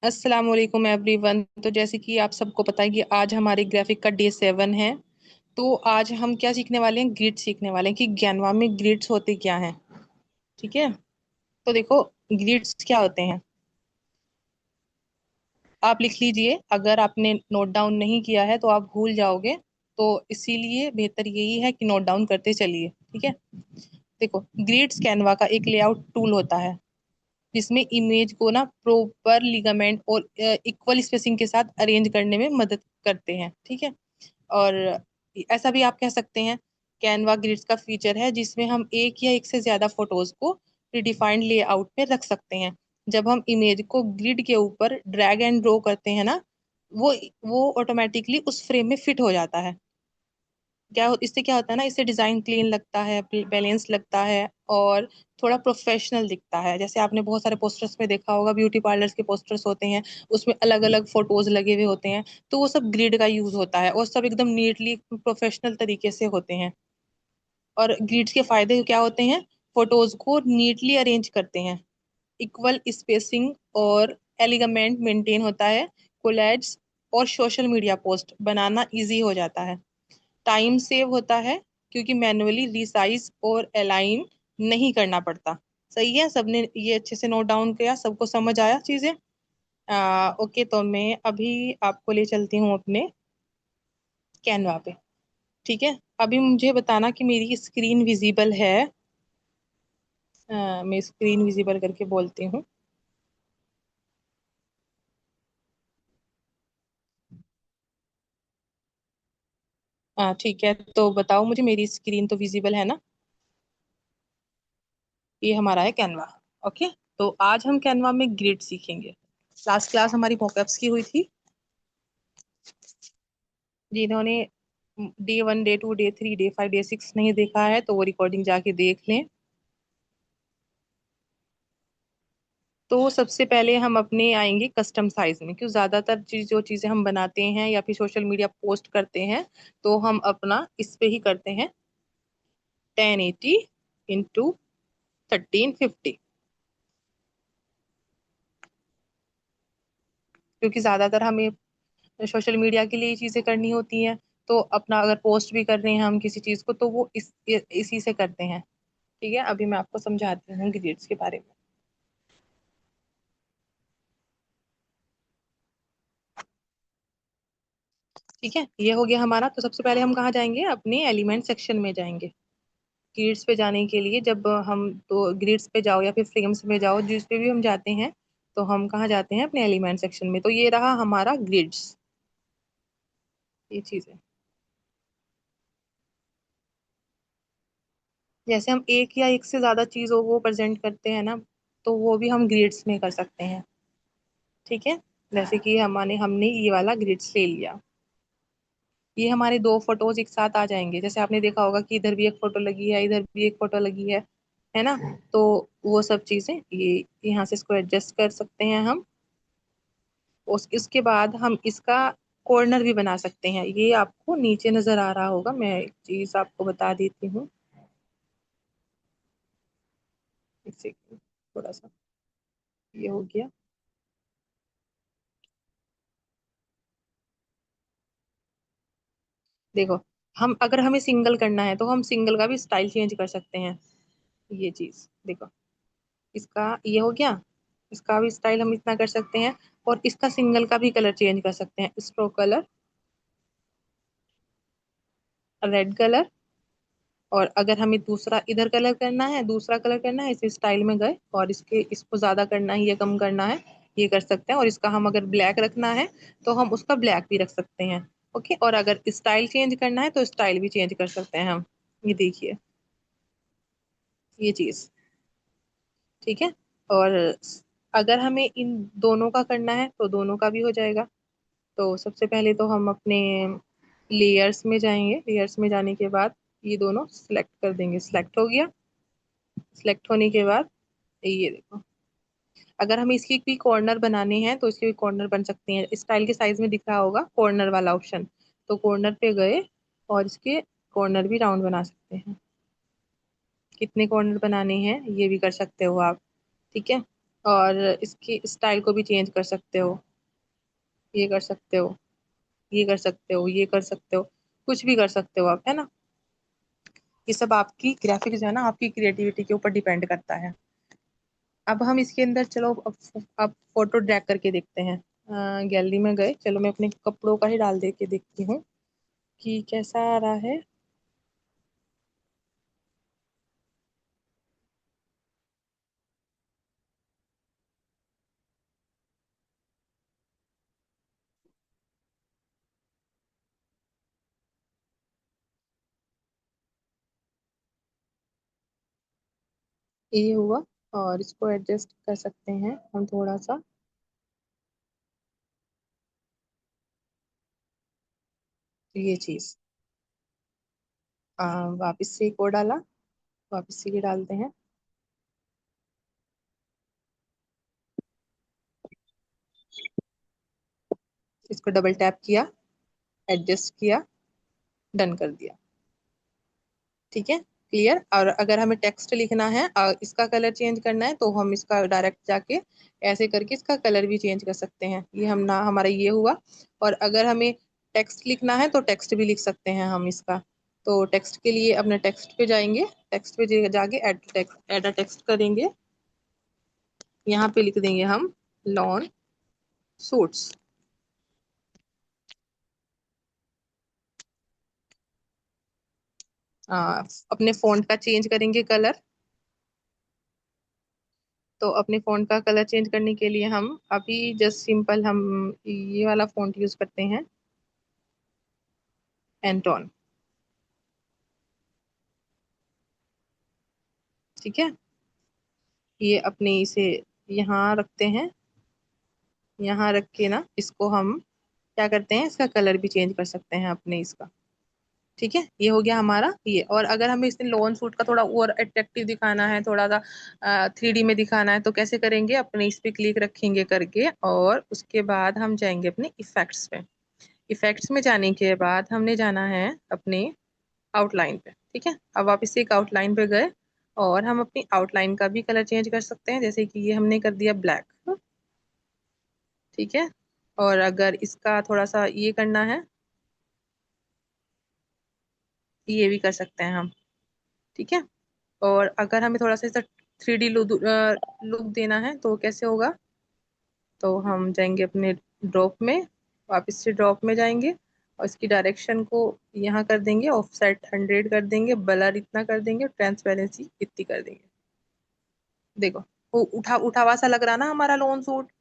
अस्सलाम वालेकुम एवरीवन। तो जैसे कि आप सबको पता है कि आज हमारे ग्राफिक का डे 7 है। तो आज हम क्या सीखने वाले हैं, ग्रिड सीखने वाले हैं कि ज्ञानवा में ग्रिड्स होते क्या हैं। ठीक है। तो देखो, ग्रिड्स क्या होते हैं आप लिख लीजिए। अगर आपने नोट डाउन नहीं किया है तो आप भूल जाओगे। तो इसीलिए बेहतर यही है कि नोट डाउन करते चलिए। ठीक है। देखो, ग्रिड्स कैनवा का एक लेआउट टूल होता है जिसमें इमेज को ना प्रॉपर लिगामेंट और इक्वल स्पेसिंग के साथ अरेंज करने में मदद करते हैं। ठीक है। और ऐसा भी आप कह सकते हैं, कैनवा ग्रिड्स का फीचर है जिसमें हम एक या एक से ज्यादा फोटोज को प्रीडिफाइंड लेआउट में रख सकते हैं। जब हम इमेज को ग्रिड के ऊपर ड्रैग एंड ड्रॉ करते हैं ना, वो वो ऑटोमेटिकली उस फ्रेम में फिट हो जाता है। इससे क्या होता है ना, इससे डिजाइन क्लीन लगता है, बैलेंस लगता है और थोड़ा प्रोफेशनल दिखता है। जैसे आपने बहुत सारे पोस्टर्स में देखा होगा, ब्यूटी पार्लर्स के पोस्टर्स होते हैं, उसमें अलग अलग फोटोज लगे हुए होते हैं। तो वो सब ग्रिड का यूज होता है और सब एकदम नीटली प्रोफेशनल तरीके से होते हैं। और ग्रिड्स के फायदे क्या होते हैं? फोटोज को नीटली अरेंज करते हैं, इक्वल स्पेसिंग और एलिगमेंट मेंटेन होता है। कोलैज और सोशल मीडिया पोस्ट बनाना इजी हो जाता है। टाइम सेव होता है क्योंकि मैन्युअली रिसाइज और अलाइन नहीं करना पड़ता। सही है, सबने ये अच्छे से नोट डाउन किया, सबको समझ आया चीजें? ओके, तो मैं अभी आपको ले चलती हूँ अपने कैनवा पे। ठीक है। अभी मुझे बताना कि मेरी स्क्रीन विजिबल है। मैं स्क्रीन विजिबल करके बोलती हूँ। ठीक है, तो बताओ मुझे, मेरी स्क्रीन तो विजिबल है ना? ये हमारा है कैनवा। ओके। तो आज हम कैनवा में ग्रिड सीखेंगे। लास्ट क्लास हमारी मॉकअप्स की हुई थी। जिन्होंने day 1, day 2, day 3, day 5, day 6 नहीं देखा है तो वो रिकॉर्डिंग जाके देख लें। तो सबसे पहले हम अपने आएंगे कस्टम साइज में, क्यों ज्यादातर जो चीजें हम बनाते हैं या फिर सोशल मीडिया पोस्ट करते हैं तो हम अपना इस पे ही करते हैं, 1080 इंटू 1350। क्योंकि ज्यादातर हमें सोशल मीडिया के लिए ये चीजें करनी होती हैं। तो अपना अगर पोस्ट भी कर रहे हैं हम किसी चीज को तो वो इसी से करते हैं। ठीक है, अभी मैं आपको समझाती हूँ ग्रेड्स के बारे में। ठीक है, ये हो गया हमारा। तो सबसे पहले हम कहाँ जाएंगे? अपने एलिमेंट सेक्शन में जाएंगे। ग्रिड्स पे जाने के लिए जब हम, तो ग्रिड्स पे जाओ या फिर फ्रेम्स में जाओ, जिस पे भी हम जाते हैं तो हम कहाँ जाते हैं? अपने एलिमेंट सेक्शन में। तो ये रहा हमारा ग्रिड्स, ये चीज है। जैसे हम एक या एक से ज्यादा चीजों को प्रेजेंट करते हैं ना, तो वो भी हम ग्रिड्स में कर सकते हैं। ठीक है। जैसे कि हमने हमने ये वाला ग्रिड्स ले लिया। ये हमारे दो फोटोज एक साथ आ जाएंगे। जैसे आपने देखा होगा कि इधर भी एक फोटो लगी है, इधर भी एक फोटो लगी है ना? तो वो सब चीजें ये यहाँ से इसको एडजस्ट कर सकते हैं हम। इसके बाद हम इसका कॉर्नर भी बना सकते हैं। ये आपको नीचे नजर आ रहा होगा, मैं एक चीज आपको बता देती हूँ। एक सेकंड, थोड़ा सा, ये हो गया। देखो, हम अगर हमें सिंगल करना है तो हम सिंगल का भी स्टाइल चेंज कर सकते हैं। ये चीज देखो, इसका ये हो गया। इसका भी स्टाइल हम इतना कर सकते हैं। और इसका सिंगल का भी कलर चेंज कर सकते हैं, स्ट्रोक कलर, रेड कलर। और अगर हमें दूसरा इधर कलर करना है, दूसरा कलर करना है, इस स्टाइल में गए और इसको ज्यादा करना है या कम करना है, ये कर सकते हैं। और इसका हम अगर ब्लैक रखना है तो हम उसका ब्लैक भी रख सकते हैं। ओके। और अगर स्टाइल चेंज करना है तो स्टाइल भी चेंज कर सकते हैं हम। ये देखिए, ये चीज। ठीक है। और अगर हमें इन दोनों का करना है तो दोनों का भी हो जाएगा। तो सबसे पहले तो हम अपने लेयर्स में जाएंगे। लेयर्स में जाने के बाद ये दोनों सिलेक्ट कर देंगे। सिलेक्ट हो गया। सिलेक्ट होने के बाद ये देखो, अगर हमें इसकी भी कॉर्नर बनाने हैं तो इसके भी कॉर्नर बन सकते हैं। स्टाइल के साइज में दिख रहा होगा कॉर्नर वाला ऑप्शन, तो कॉर्नर पे गए और इसके कॉर्नर भी राउंड बना सकते हैं। कितने कॉर्नर बनाने हैं ये भी कर सकते हो आप। ठीक है। और इसकी स्टाइल को भी चेंज कर सकते हो। ये कर सकते हो, ये कर सकते हो, ये कर सकते हो, कुछ भी कर सकते हो आप, है ना। ये सब आपकी ग्राफिक जो है ना, आपकी क्रिएटिविटी के ऊपर डिपेंड करता है। अब हम इसके अंदर चलो, अब फोटो ड्रैग करके देखते हैं। गैलरी में गए, चलो मैं अपने कपड़ों का ही डाल दे के देखती हूँ कि कैसा आ रहा है। ये हुआ। और इसको एडजस्ट कर सकते हैं हम थोड़ा सा, ये चीज। वापस से एक और डाला, वापस से ये डालते हैं। इसको डबल टैप किया, एडजस्ट किया, डन कर दिया। ठीक है, क्लियर। और अगर हमें टेक्स्ट लिखना है, इसका कलर चेंज करना है, तो हम इसका डायरेक्ट जाके ऐसे करके इसका कलर भी चेंज कर सकते हैं। ये हम ना, हमारा ये हुआ। और अगर हमें टेक्स्ट लिखना है तो टेक्स्ट भी लिख सकते हैं हम इसका। तो टेक्स्ट के लिए अपने टेक्स्ट पे जाएंगे, टेक्स्ट पे जाके ऐड अ टेक्स्ट करेंगे। यहाँ पे लिख देंगे हम लॉन सूट्स। अपने फॉन्ट का चेंज करेंगे कलर। तो अपने फॉन्ट का कलर चेंज करने के लिए हम अभी जस्ट सिंपल हम ये वाला फॉन्ट यूज करते हैं, एंटोन। ठीक है, ये अपने इसे यहाँ रखते हैं। यहाँ रख के ना इसको हम क्या करते हैं, इसका कलर भी चेंज कर सकते हैं अपने इसका। ठीक है, ये हो गया हमारा ये। और अगर हमें इसमें लॉन सूट का थोड़ा और अट्रैक्टिव दिखाना है, थोड़ा सा 3D में दिखाना है, तो कैसे करेंगे, अपने इस पे क्लिक रखेंगे करके, और उसके बाद हम जाएंगे अपने इफेक्ट्स पे। इफेक्ट्स में जाने के बाद हमने जाना है अपने आउटलाइन पे। ठीक है, अब वापस से एक आउटलाइन पे गए, और हम अपनी आउटलाइन का भी कलर चेंज कर सकते हैं, जैसे कि ये हमने कर दिया ब्लैक। ठीक है, और अगर इसका थोड़ा सा ये करना है, ये भी कर सकते हैं हम। ठीक है, और अगर हमें थोड़ा सा इसका 3D लुक देना है, तो कैसे होगा, तो हम जाएंगे अपने ड्रॉप में, वापस से ड्रॉप में जाएंगे, और इसकी डायरेक्शन को यहाँ कर देंगे, ऑफसेट 100 कर देंगे, ब्लर इतना कर देंगे, ट्रांसपेरेंसी इतनी कर देंगे। देखो, वो उठा उठावा सा लग रहा ना हमारा लोन सूट।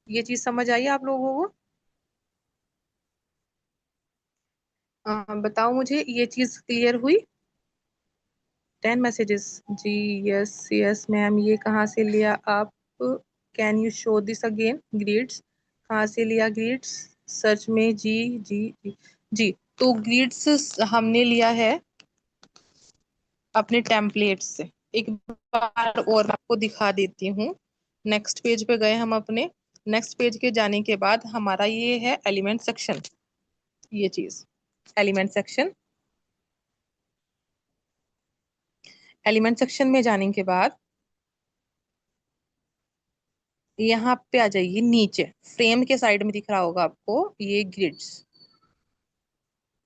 ये चीज समझ आई आप लोगों को। बताओ मुझे, ये चीज क्लियर हुई। 10 मैसेजेस, जी यस यस मैम, ये कहाँ से लिया आप, can you show this again, grids कहाँ से लिया, ग्रिड्स सर्च में, जी जी जी जी। तो ग्रिड्स हमने लिया है अपने टेम्पलेट से। एक बार और मैं आपको दिखा देती हूँ। नेक्स्ट पेज पे गए हम अपने, नेक्स्ट पेज के जाने के बाद हमारा ये है एलिमेंट सेक्शन, ये चीज, एलिमेंट सेक्शन। एलिमेंट सेक्शन में जाने के बाद यहाँ पे आ जाइए नीचे, फ्रेम के साइड में दिख रहा होगा आपको ये ग्रिड्स,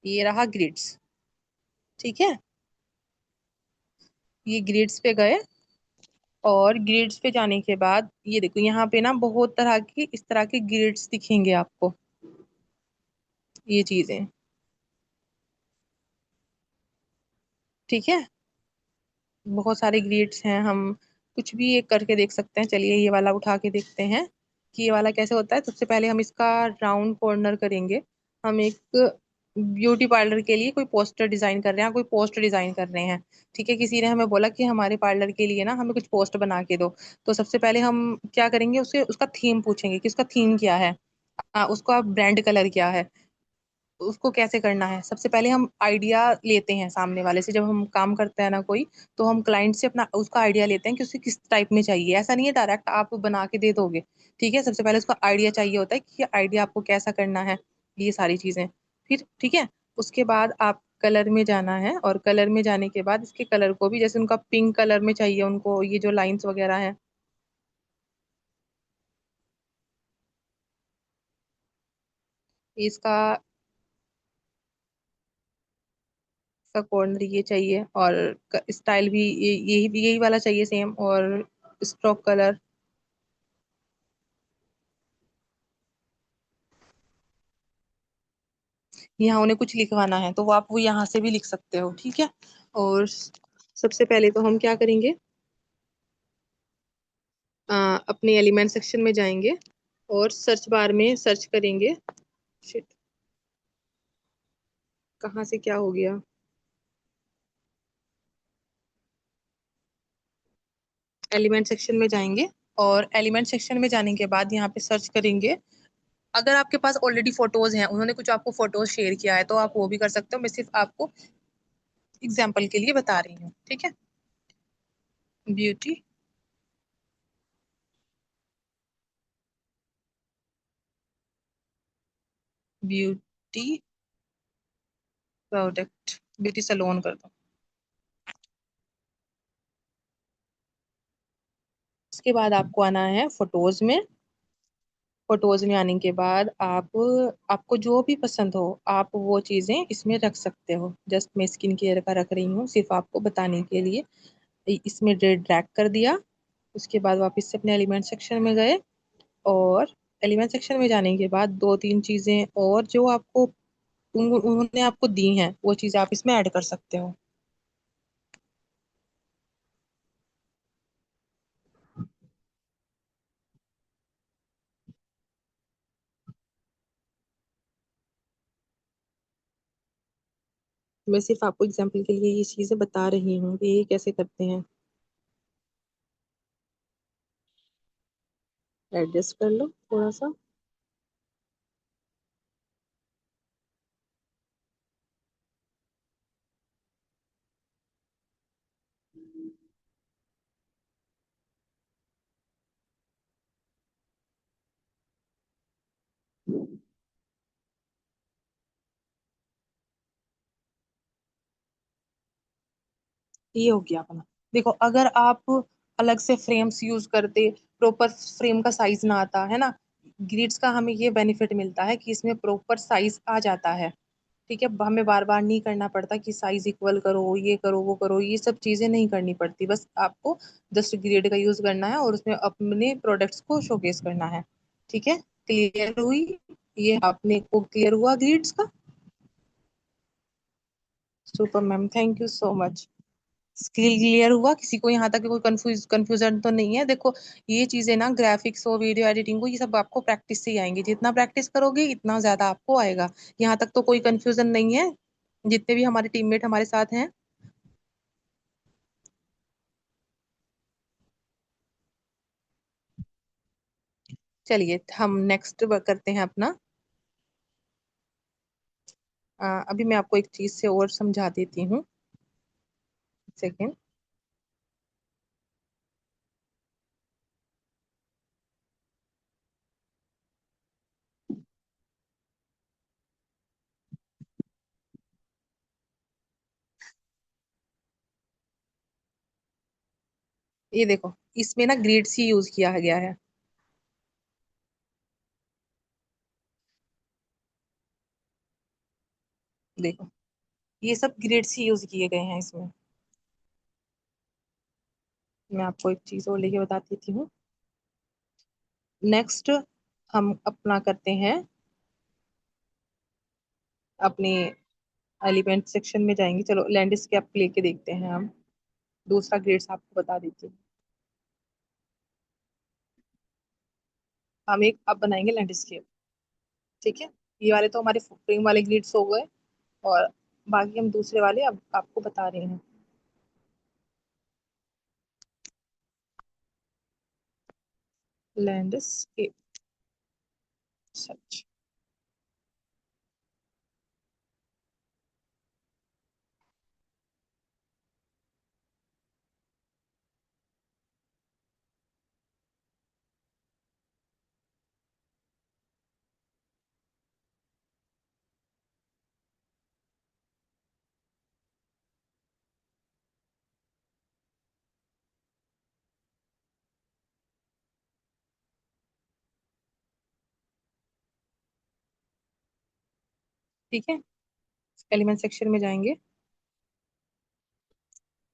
ये रहा ग्रिड्स। ठीक है, ये ग्रिड्स पे गए, और ग्रिड्स पे जाने के बाद ये देखो, यहाँ पे ना बहुत तरह की इस तरह के ग्रिड्स दिखेंगे आपको, ये चीजें। ठीक है, बहुत सारे ग्रिड्स हैं, हम कुछ भी एक करके देख सकते हैं। चलिए ये वाला उठा के देखते हैं कि ये वाला कैसे होता है। सबसे पहले हम इसका राउंड कॉर्नर करेंगे। हम एक ब्यूटी पार्लर के लिए कोई पोस्टर डिजाइन कर रहे हैं, कोई पोस्ट डिजाइन कर रहे हैं। ठीक है, किसी ने हमें बोला कि हमारे पार्लर के लिए ना हमें कुछ पोस्ट बना के दो। तो सबसे पहले हम क्या करेंगे, उससे उसका थीम पूछेंगे कि उसका थीम क्या है, उसका ब्रांड कलर क्या है, उसको कैसे करना है। सबसे पहले हम आइडिया लेते हैं सामने वाले से, जब हम काम करते हैं ना कोई, तो हम क्लाइंट से अपना उसका आइडिया लेते हैं कि उसे किस टाइप में चाहिए। ऐसा नहीं है डायरेक्ट आप बना के दे दोगे। ठीक है, सबसे पहले उसका आइडिया चाहिए होता है कि आइडिया आपको कैसा करना है, ये सारी चीजें। फिर ठीक है, उसके बाद आप कलर में जाना है, और कलर में जाने के बाद इसके कलर को भी, जैसे उनका पिंक कलर में चाहिए उनको, ये जो लाइंस वगैरह है, इसका इसका कॉर्नर ये चाहिए, और स्टाइल भी यही यही वाला चाहिए सेम, और स्ट्रोक कलर। यहाँ उन्हें कुछ लिखवाना है तो वो आप वो यहाँ से भी लिख सकते हो, ठीक है। और सबसे पहले तो हम क्या करेंगे, अपने एलिमेंट सेक्शन में जाएंगे और सर्च बार में सर्च करेंगे। शिट, कहाँ से क्या हो गया। एलिमेंट सेक्शन में जाएंगे, और एलिमेंट सेक्शन में जाने के बाद यहाँ पे सर्च करेंगे। अगर आपके पास ऑलरेडी फोटोज हैं, उन्होंने कुछ आपको फोटोज शेयर किया है, तो आप वो भी कर सकते हो। मैं सिर्फ आपको एग्जाम्पल के लिए बता रही हूँ, ठीक है। Beauty beauty product, beauty salon कर दो। इसके बाद आपको आना है फोटोज में। फोटोज में आने के बाद आप, आपको जो भी पसंद हो आप वो चीजें इसमें रख सकते हो। जस्ट मैं स्किन केयर का रख रही हूँ सिर्फ आपको बताने के लिए। इसमें ड्रैग कर दिया। उसके बाद वापस से अपने एलिमेंट सेक्शन में गए, और एलिमेंट सेक्शन में जाने के बाद दो तीन चीजें और जो आपको उन्होंने आपको दी हैं वो चीजें आप इसमें ऐड कर सकते हो। मैं सिर्फ आपको एग्जाम्पल के लिए ये चीजें बता रही हूँ कि ये कैसे करते हैं। एडजस्ट कर लो थोड़ा सा। ये हो गया अपना। देखो, अगर आप अलग से फ्रेम्स यूज करते, प्रॉपर फ्रेम का साइज ना आता है ना, ग्रिड्स का हमें ये बेनिफिट मिलता है कि इसमें प्रॉपर साइज आ जाता है। ठीक है, हमें बार बार नहीं करना पड़ता कि साइज इक्वल करो, ये करो, वो करो, ये सब चीजें नहीं करनी पड़ती। बस आपको जस्ट ग्रिड का यूज करना है और उसमें अपने प्रोडक्ट्स को शोकेस करना है। ठीक है, क्लियर हुई? ये आपने को क्लियर हुआ ग्रिड्स का? Super ma'am, thank you so much. Skill clear हुआ? किसी को यहाँ तक कोई कंफ्यूजन तो नहीं है? देखो, ये चीजें ना, ग्राफिक्स और वीडियो एडिटिंग को, ये सब आपको प्रैक्टिस से ही आएंगे। जितना प्रैक्टिस करोगे इतना ज्यादा आपको आएगा। यहाँ तक तो कोई कंफ्यूजन नहीं है? जितने भी हमारे टीममेट हमारे साथ हैं। चलिए हम नेक्स्ट करते हैं अपना। अभी मैं आपको एक चीज से और समझा देती हूँ। सेकेंड। ये देखो, इसमें ना ग्रिड्स ही यूज किया गया है। देखो, ये सब ग्रिड्स ही यूज किए गए हैं इसमें। मैं आपको एक चीज और लेके बता देती हूँ। नेक्स्ट हम अपना करते हैं, अपने एलिमेंट सेक्शन में जाएंगे। चलो लैंडस्केप लेके देखते हैं हम। दूसरा ग्रेड्स आपको बता देती हूँ। हम एक अब बनाएंगे लैंडस्केप। ठीक है, ये वाले तो हमारे फ्रेम वाले ग्रिड्स हो गए, और बाकी हम दूसरे वाले अब आपको बता रहे हैं। Landscape search. ठीक है, एलिमेंट सेक्शन में जाएंगे।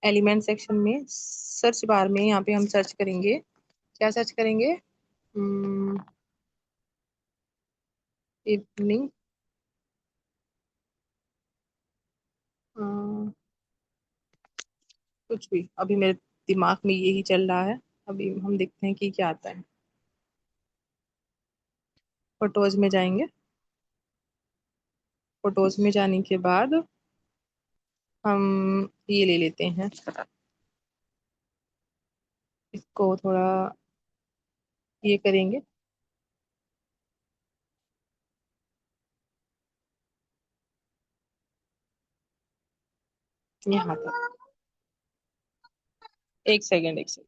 एलिमेंट सेक्शन में सर्च बार में यहाँ पे हम सर्च करेंगे। क्या सर्च करेंगे? इवनिंग। कुछ भी, अभी मेरे दिमाग में यही चल रहा है। अभी हम देखते हैं कि क्या आता है। फोटोज में जाएंगे। फोटोज में जाने के बाद हम ये ले लेते हैं, इसको थोड़ा ये करेंगे यहाँ तक। एक सेकेंड, एक सेकेंड।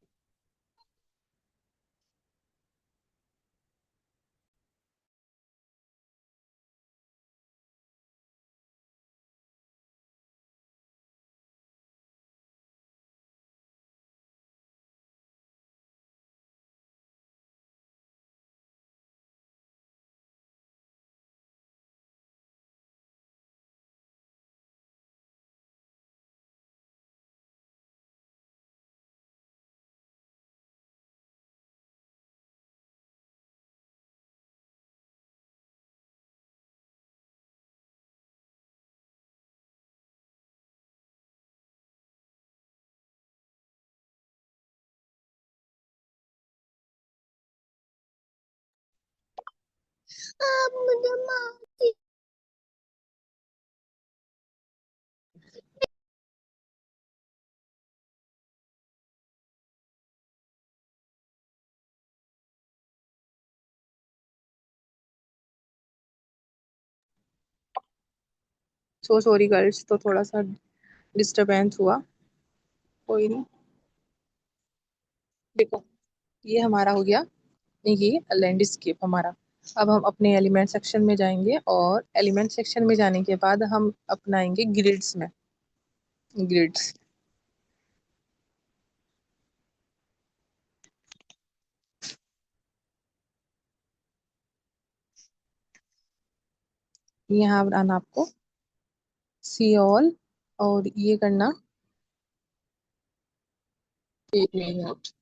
सो सॉरी गर्ल्स, तो थोड़ा सा डिस्टरबेंस हुआ। कोई नहीं। देखो, ये हमारा हो गया, ये लैंडस्केप हमारा। अब हम अपने एलिमेंट सेक्शन में जाएंगे, और एलिमेंट सेक्शन में जाने के बाद हम अपनाएंगे ग्रिड्स में। ग्रिड्स। यहाँ आना आपको, सी ऑल, और ये करना। एक मिनट।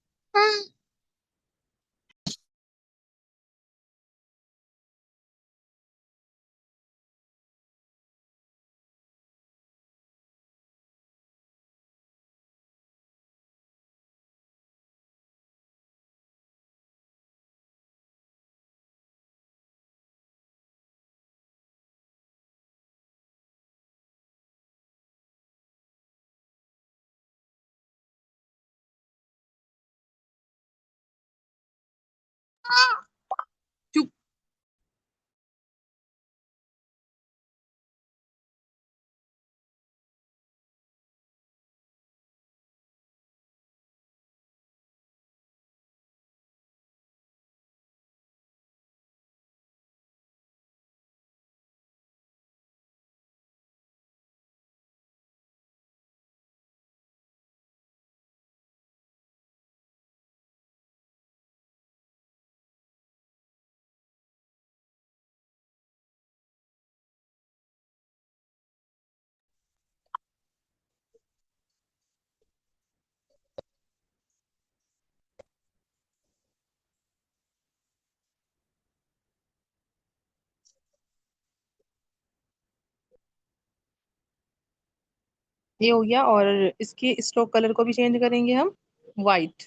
चुप। ये हो गया, और इसके स्ट्रोक कलर को भी चेंज करेंगे हम, वाइट।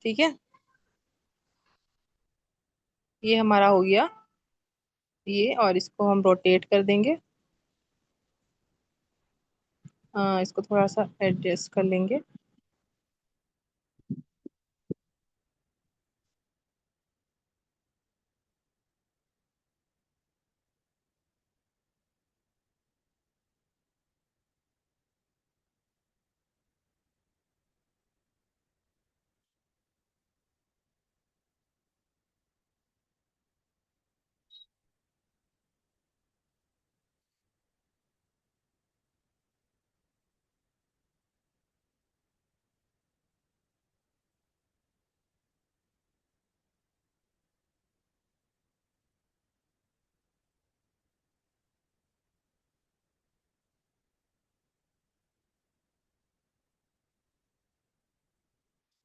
ठीक है, ये हमारा हो गया ये, और इसको हम रोटेट कर देंगे। इसको थोड़ा सा एडजस्ट कर लेंगे।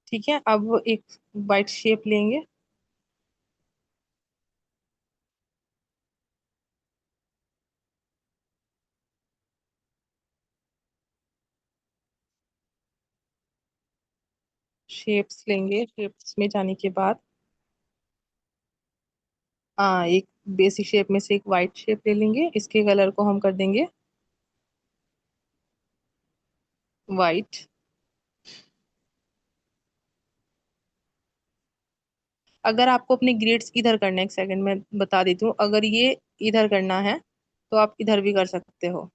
ठीक है, अब एक वाइट शेप लेंगे। शेप्स लेंगे, शेप्स में जाने के बाद हाँ, एक बेसिक शेप में से एक वाइट शेप ले लेंगे, इसके कलर को हम कर देंगे वाइट। अगर आपको अपने ग्रेड्स इधर करना है, एक सेकंड में बता देती हूँ, अगर ये इधर करना है तो आप इधर भी कर सकते हो।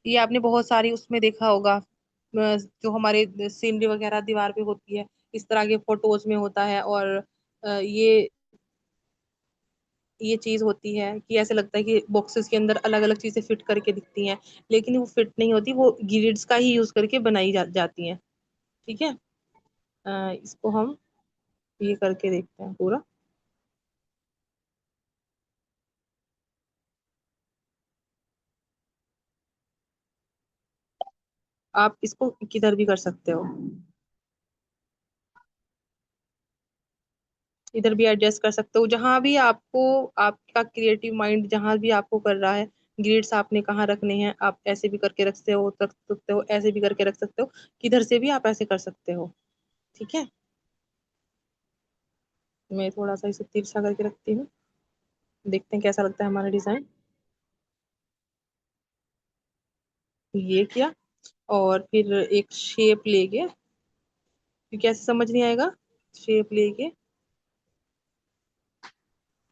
ये आपने बहुत सारी उसमें देखा होगा, जो हमारे सीनरी वगैरह दीवार पे होती है, इस तरह के फोटोज में होता है। और ये चीज होती है कि ऐसे लगता है कि बॉक्सेस के अंदर अलग अलग चीजें फिट करके दिखती हैं, लेकिन वो फिट नहीं होती, वो ग्रिड्स का ही यूज करके बनाई जाती हैं। ठीक है। इसको हम ये करके देखते हैं पूरा। आप इसको किधर भी कर सकते हो, इधर भी एडजस्ट कर सकते हो, जहां भी आपको, आपका क्रिएटिव माइंड जहां भी आपको कर रहा है, ग्रिड्स आपने कहाँ रखने हैं, आप ऐसे भी करके रख सकते हो, ऐसे भी करके रख सकते हो, किधर से भी आप ऐसे कर सकते हो। ठीक है। मैं थोड़ा सा इसे तिरछा करके रखती हूँ, देखते हैं कैसा लगता है हमारा डिजाइन। ये किया, और फिर एक शेप लेके, क्योंकि ऐसे समझ नहीं आएगा, शेप लेके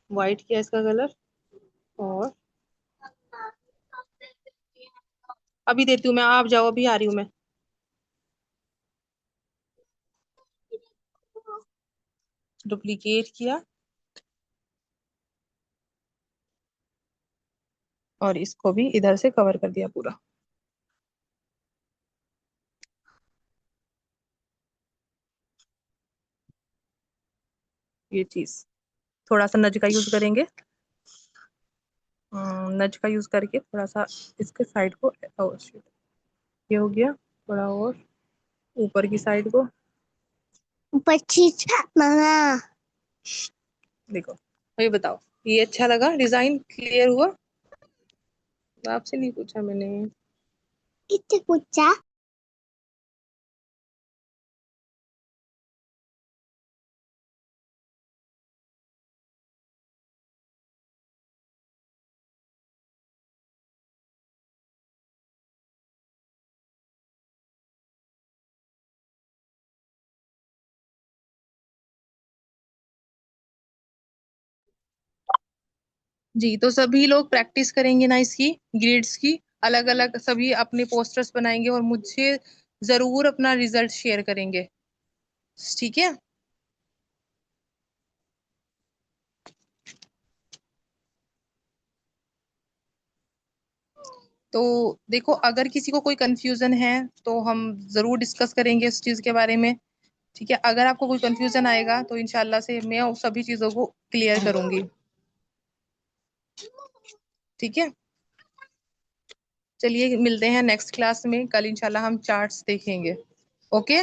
व्हाइट किया इसका कलर। और अभी देती हूँ मैं, आप जाओ, अभी आ रही हूँ मैं। डुप्लीकेट किया, और इसको भी इधर से कवर कर दिया पूरा, ये चीज। थोड़ा सा नज का यूज करेंगे, नज का यूज करके थोड़ा सा इसके साइड को, oh shit, ये हो गया, थोड़ा और ऊपर की साइड को। पच्चीस मामा, देखो, ये बताओ, ये अच्छा लगा, डिजाइन क्लियर हुआ? आपसे नहीं पूछा मैंने, किससे पूछा? जी, तो सभी लोग प्रैक्टिस करेंगे ना इसकी, ग्रेड्स की, अलग अलग सभी अपने पोस्टर्स बनाएंगे और मुझे जरूर अपना रिजल्ट शेयर करेंगे। ठीक है। तो देखो, अगर किसी को कोई कंफ्यूजन है तो हम जरूर डिस्कस करेंगे इस चीज के बारे में। ठीक है, अगर आपको कोई कंफ्यूजन आएगा तो इंशाल्लाह से मैं उस सभी चीजों को क्लियर करूंगी। ठीक है। चलिए, मिलते हैं नेक्स्ट क्लास में, कल इंशाल्लाह हम चार्ट्स देखेंगे। ओके।